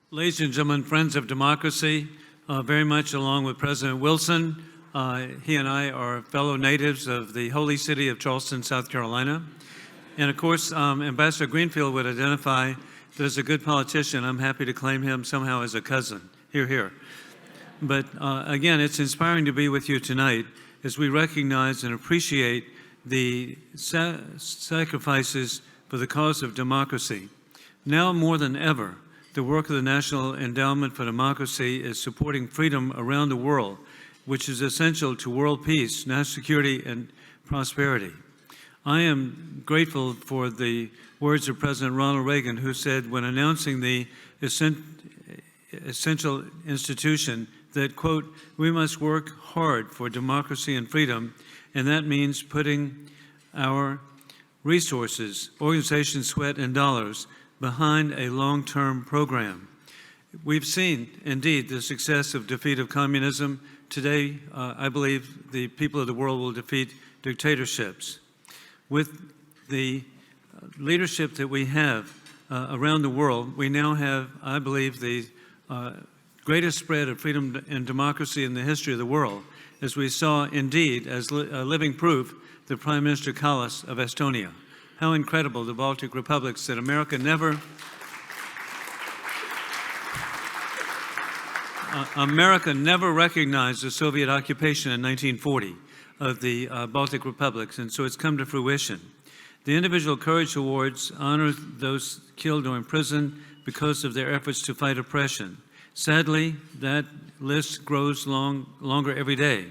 Ladies and gentlemen, friends of democracy, very much along with President Wilson, he and I are fellow natives of the holy city of Charleston, South Carolina. And of course, Ambassador Greenfield would identify that as a good politician, I'm happy to claim him somehow as a cousin. Hear, hear. But again, it's inspiring to be with you tonight as we recognize and appreciate the sacrifices for the cause of democracy. Now more than ever, the work of the National Endowment for Democracy is supporting freedom around the world, which is essential to world peace, national security, and prosperity. I am grateful for the words of President Ronald Reagan, who said when announcing the essential institution that, quote, "We must work hard for democracy and freedom," and that means putting our resources, organization sweat, and dollars behind a long-term program. We've seen, indeed, the success of defeat of communism. Today, I believe the people of the world will defeat dictatorships. With the leadership that we have around the world, we now have, I believe, the greatest spread of freedom and democracy in the history of the world, as we saw, indeed, as living proof, the Prime Minister Kallas of Estonia. How incredible, the Baltic republics, that America never recognized the Soviet occupation in 1940 of the Baltic republics, and so it's come to fruition. The Individual Courage Awards honor those killed or imprisoned because of their efforts to fight oppression. Sadly, that list grows longer every day.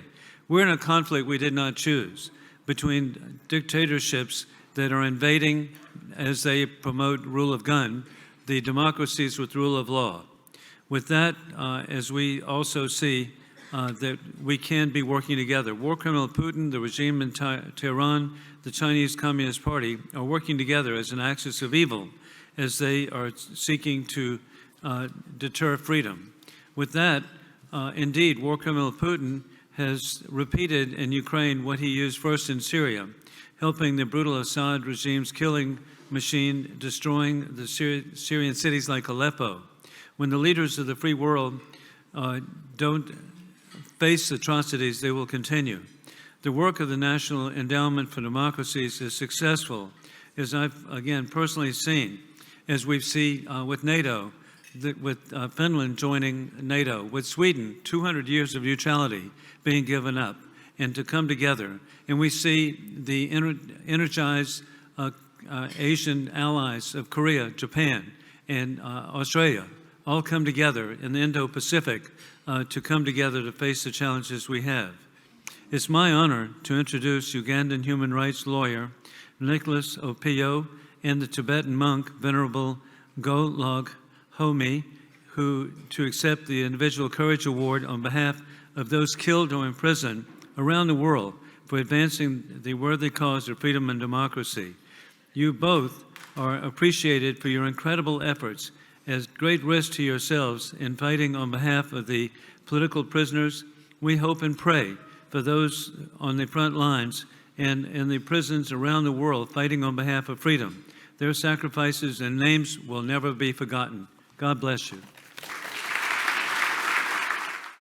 We're in a conflict we did not choose between dictatorships that are invading, as they promote rule of gun, the democracies with rule of law. With that, as we also see that we can be working together. War criminal Putin, the regime in Tehran, the Chinese Communist Party are working together as an axis of evil as they are seeking to deter freedom. With that, indeed, war criminal Putin has repeated in Ukraine what he used first in Syria, helping the brutal Assad regime's killing machine, destroying the Syrian cities like Aleppo. When the leaders of the free world don't face atrocities, they will continue. The work of the National Endowment for Democracies is successful, as I've, again, personally seen, as we see with NATO, with Finland joining NATO, with Sweden, 200 years of neutrality being given up, and to come together. And we see the energized Asian allies of Korea, Japan, and Australia all come together in the Indo-Pacific to come together to face the challenges we have. It's my honor to introduce Ugandan human rights lawyer Nicholas Opio and the Tibetan monk Venerable Golog Homi, who to accept the Individual Courage Award on behalf of those killed or imprisoned around the world for advancing the worthy cause of freedom and democracy. You both are appreciated for your incredible efforts as great risk to yourselves in fighting on behalf of the political prisoners. We hope and pray for those on the front lines and in the prisons around the world fighting on behalf of freedom. Their sacrifices and names will never be forgotten. God bless you.